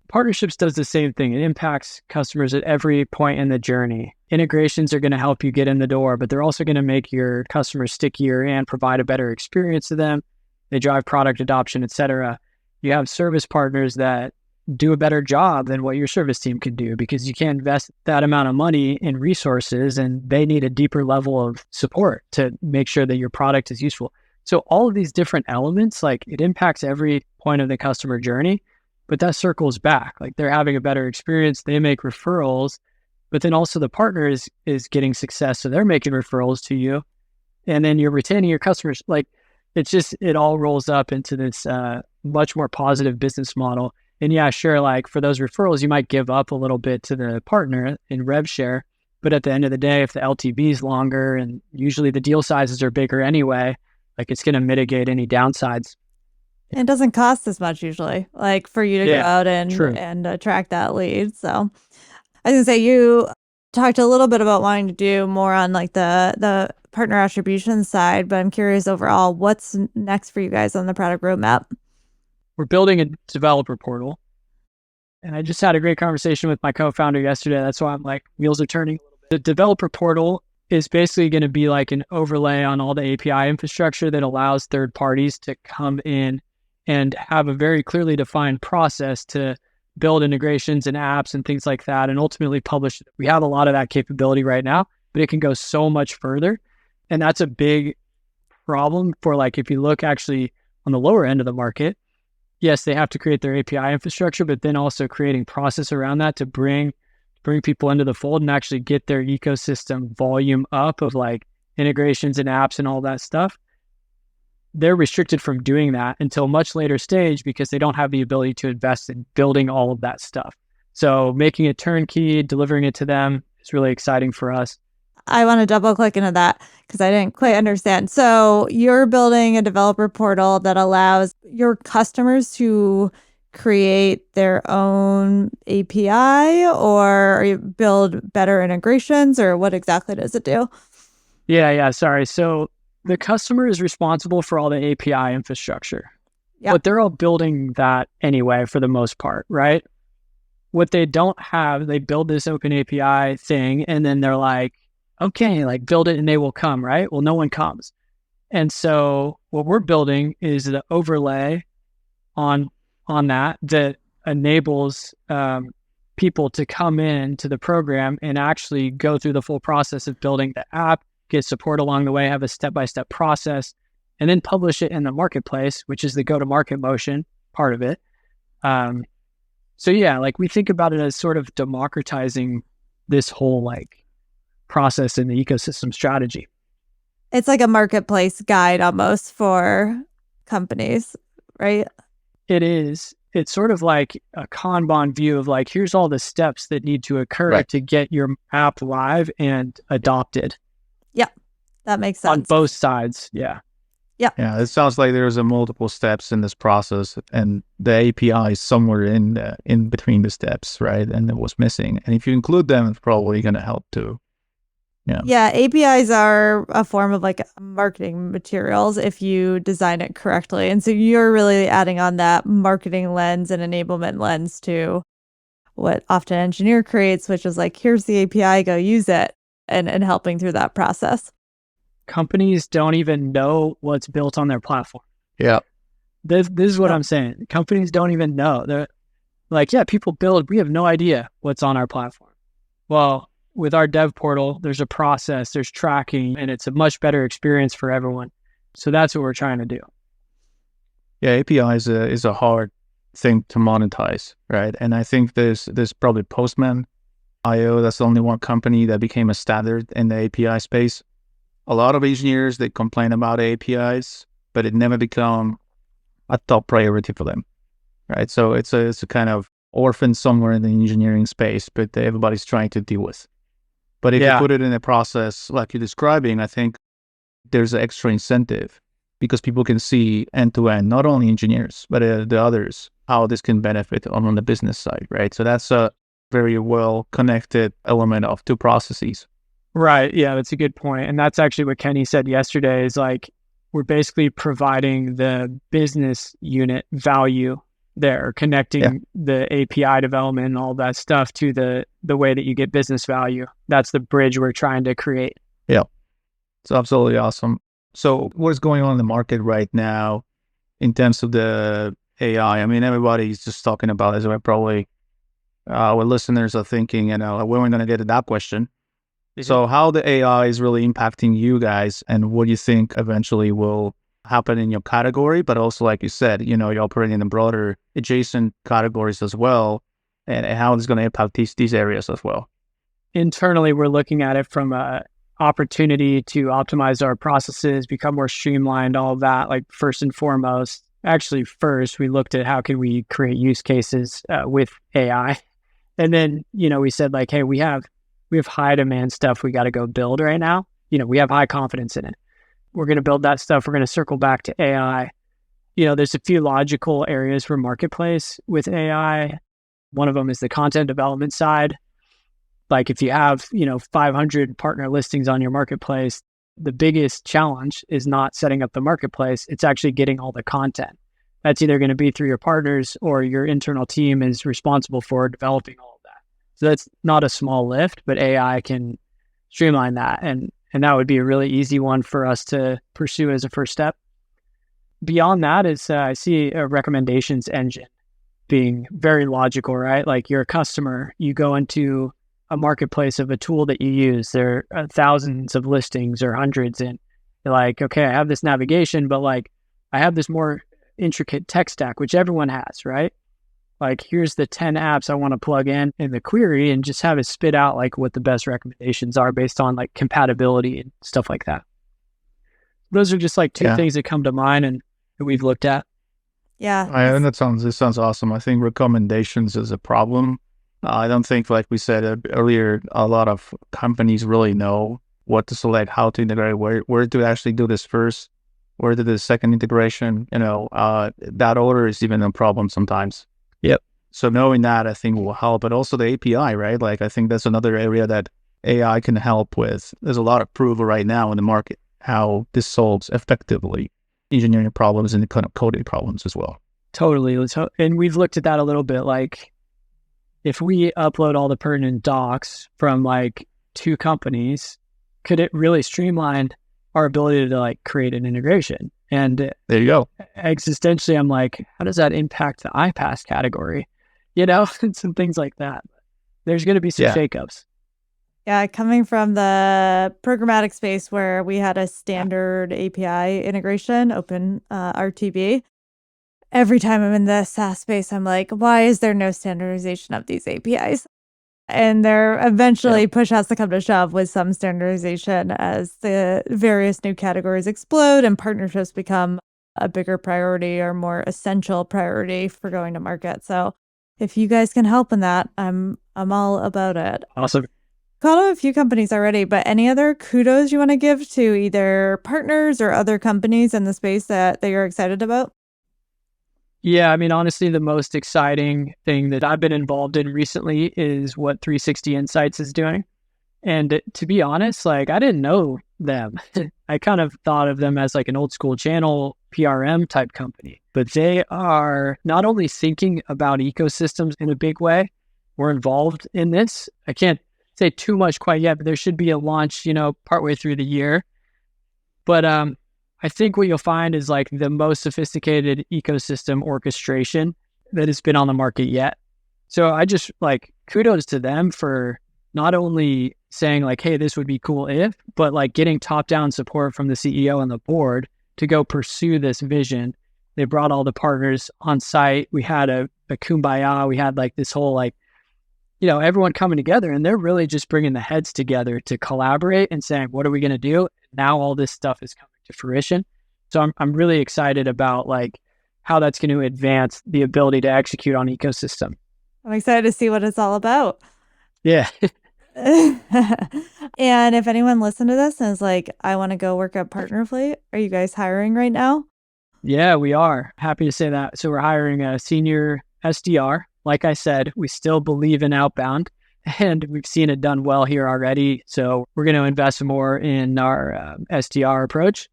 partnerships does the same thing. It impacts customers at every point in the journey. Integrations are going to help you get in the door, but they're also going to make your customers stickier and provide a better experience to them. They drive product adoption, et cetera. You have service partners that do a better job than what your service team can do, because you can't invest that amount of money in resources, and they need a deeper level of support to make sure that your product is useful. So all of these different elements, like it impacts every point of the customer journey, but that circles back. Like they're having a better experience, they make referrals, but then also the partner is getting success. So they're making referrals to you, and then you're retaining your customers. Like it all rolls up into this much more positive business model. And yeah, sure, like for those referrals, you might give up a little bit to the partner in rev share. But at the end of the day, if the LTV is longer and usually the deal sizes are bigger anyway, like it's going to mitigate any downsides. And it doesn't cost as much usually, like for you to go out and attract that lead. So I was going to say, you talked a little bit about wanting to do more on like the partner attribution side, but I'm curious overall, what's next for you guys on the product roadmap? We're building a developer portal. And I just had a great conversation with my co-founder yesterday. That's why I'm like, wheels are turning a little bit. The developer portal is basically going to be like an overlay on all the API infrastructure that allows third parties to come in and have a very clearly defined process to build integrations and apps and things like that, and ultimately publish it. We have a lot of that capability right now, but it can go so much further. And that's a big problem for, like, if you look actually on the lower end of the market, yes, they have to create their API infrastructure, but then also creating process around that to bring people into the fold and actually get their ecosystem volume up of like integrations and apps and all that stuff. They're restricted from doing that until much later stage because they don't have the ability to invest in building all of that stuff. So making it turnkey, delivering it to them is really exciting for us. I want to double click into that because I didn't quite understand. So you're building a developer portal that allows your customers to create their own API, or you build better integrations, or what exactly does it do? Yeah. Sorry. So the customer is responsible for all the API infrastructure, but they're all building that anyway for the most part, right? What they don't have, they build this open API thing and then they're like, okay, like build it and they will come, right? Well, no one comes. And so what we're building is the overlay on that enables people to come in to the program and actually go through the full process of building the app, get support along the way, have a step-by-step process, and then publish it in the marketplace, which is the go-to-market motion part of it. So yeah, like we think about it as sort of democratizing this whole like process in the ecosystem strategy. It's like a marketplace guide almost for companies, right? It is. It's sort of like a Kanban view of like, here's all the steps that need to occur to get your app live and adopted. Yep. That makes sense. On both sides. Yeah. Yeah, it sounds like there's a multiple steps in this process, and the API is somewhere in between the steps, right? And it was missing. And if you include them, it's probably going to help too. Yeah, APIs are a form of like marketing materials if you design it correctly. And so you're really adding on that marketing lens and enablement lens to what often engineer creates, which is like, here's the API, go use it, and helping through that process. Companies don't even know what's built on their platform. Yeah. This is what I'm saying. Companies don't even know. They're like, yeah, people build, we have no idea what's on our platform. Well, with our dev portal, there's a process, there's tracking, and it's a much better experience for everyone. So that's what we're trying to do. Yeah, API is a hard thing to monetize, right? And I think there's probably Postman.io. That's the only one company that became a standard in the API space. A lot of engineers, they complain about APIs, but it never become a top priority for them, right? So it's a kind of orphan somewhere in the engineering space, but everybody's trying to deal with. But if you put it in a process like you're describing, I think there's an extra incentive because people can see end to end, not only engineers, but the others, how this can benefit on the business side, right? So that's a very well connected element of two processes. Right. Yeah, that's a good point. And that's actually what Kenny said yesterday is like, we're basically providing the business unit value there, connecting the API development and all that stuff to the way that you get business value. That's the bridge we're trying to create. Yeah. It's absolutely awesome. So what's going on in the market right now in terms of the AI. I mean, everybody's just talking about it. So probably our listeners are thinking, when are we going to get to that question? So how the AI is really impacting you guys, and what do you think eventually will happen in your category, but also, like you said, you're operating in the broader adjacent categories as well, and how it's going to impact these areas as well. Internally, we're looking at it from a opportunity to optimize our processes, become more streamlined, all of that. Like first and foremost, actually first, we looked at how can we create use cases with AI. And then, we said like, hey, we have high demand stuff we got to go build right now. We have high confidence in it. We're going to build that stuff. We're going to circle back to AI. There's a few logical areas for marketplace with AI. One of them is the content development side. Like if you have, 500 partner listings on your marketplace, the biggest challenge is not setting up the marketplace. It's actually getting all the content. That's either going to be through your partners or your internal team is responsible for developing all of that. So that's not a small lift, but AI can streamline that. And that would be a really easy one for us to pursue as a first step. Beyond that is I see a recommendations engine being very logical, right? Like you're a customer, you go into a marketplace of a tool that you use. There are thousands of listings or hundreds, and you're like, okay, I have this navigation, but like I have this more intricate tech stack, which everyone has, right? Like here's the 10 apps I want to plug in the query and just have it spit out like what the best recommendations are based on like compatibility and stuff like that. Those are just like two things that come to mind and that we've looked at. Yeah. And this sounds awesome. I think recommendations is a problem. I don't think, like we said earlier, a lot of companies really know what to select, how to integrate, where to actually do this first, where to do the second integration. That order is even a problem sometimes. Yep. So knowing that, I think, will help. But also the API, right? Like I think that's another area that AI can help with. There's a lot of approval right now in the market, how this solves effectively engineering problems and kind of coding problems as well. Totally. And we've looked at that a little bit. Like if we upload all the pertinent docs from like two companies, could it really streamline our ability to like create an integration? And there you go. Existentially, I'm like, how does that impact the iPaaS category? And some things like that. There's going to be some shakeups. Yeah, coming from the programmatic space where we had a standard API integration, open RTB. Every time I'm in the SaaS space, I'm like, why is there no standardization of these APIs? And there eventually push has to come to shove with some standardization as the various new categories explode and partnerships become a bigger priority or more essential priority for going to market. So if you guys can help in that, I'm all about it. Awesome. Called out a few companies already, but any other kudos you want to give to either partners or other companies in the space that you're excited about? Yeah, I mean, honestly, the most exciting thing that I've been involved in recently is what 360 Insights is doing. And to be honest, like I didn't know them. I kind of thought of them as like an old school channel PRM type company, but they are not only thinking about ecosystems in a big way. We're involved in this. I can't say too much quite yet, but there should be a launch, partway through the year. But I think what you'll find is like the most sophisticated ecosystem orchestration that has been on the market yet. So I just like kudos to them for not only saying like, hey, this would be cool if, but like getting top-down support from the CEO and the board to go pursue this vision. They brought all the partners on site. We had a kumbaya. We had like this whole like, everyone coming together, and they're really just bringing the heads together to collaborate and saying, what are we going to do? Now all this stuff is coming to fruition. So I'm really excited about like how that's going to advance the ability to execute on ecosystem. I'm excited to see what it's all about. Yeah. And if anyone listened to this and is like, I want to go work at Partnerfleet, are you guys hiring right now? Yeah, we are. Happy to say that. So we're hiring a senior SDR. Like I said, we still believe in outbound, and we've seen it done well here already. So we're going to invest more in our SDR approach,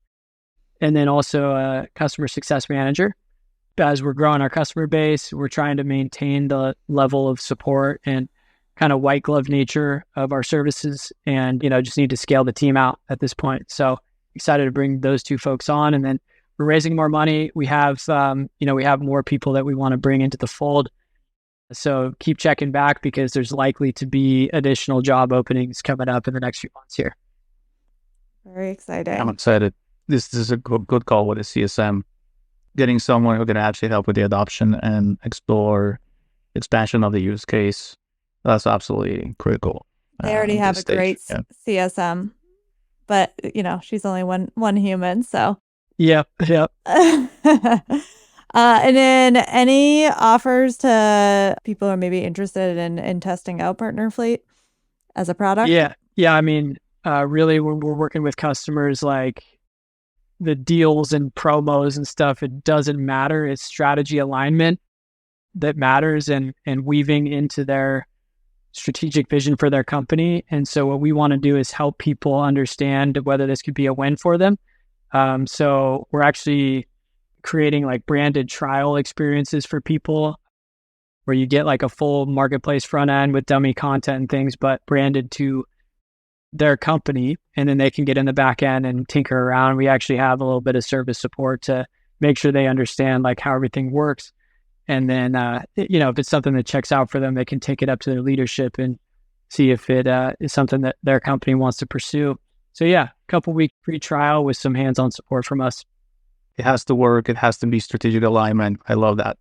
and then also a customer success manager. As we're growing our customer base, we're trying to maintain the level of support and kind of white glove nature of our services, and just need to scale the team out at this point. So excited to bring those two folks on, and then we're raising more money. We have, we have more people that we want to bring into the fold. So keep checking back because there's likely to be additional job openings coming up in the next few months here. Very exciting. I'm excited. This is a good call with the CSM. Getting someone who can actually help with the adoption and explore expansion of the use case. That's absolutely critical. They already have a great CSM, but she's only one human, so. Yep. And then any offers to people who are maybe interested in testing out Partner Fleet as a product? Yeah. I mean, really, when we're working with customers, like the deals and promos and stuff, it doesn't matter. It's strategy alignment that matters and weaving into their strategic vision for their company. And so what we want to do is help people understand whether this could be a win for them. So we're actually creating like branded trial experiences for people where you get like a full marketplace front end with dummy content and things, but branded to their company. And then they can get in the back end and tinker around. We actually have a little bit of service support to make sure they understand like how everything works. And then, if it's something that checks out for them, they can take it up to their leadership and see if it is something that their company wants to pursue. So yeah, couple week free trial with some hands-on support from us. It has to work. It has to be strategic alignment. I love that.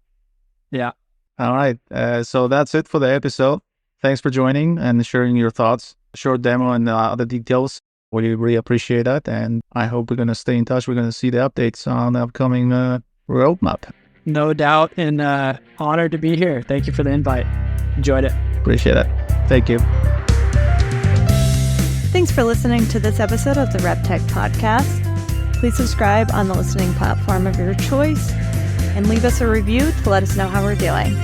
Yeah. All right. So that's it for the episode. Thanks for joining and sharing your thoughts. Short demo and other details. We really appreciate that. And I hope we're going to stay in touch. We're going to see the updates on the upcoming roadmap. No doubt, and honored to be here. Thank you for the invite. Enjoyed it. Appreciate it. Thank you. Thanks for listening to this episode of the RepTech Podcast. Please subscribe on the listening platform of your choice and leave us a review to let us know how we're doing.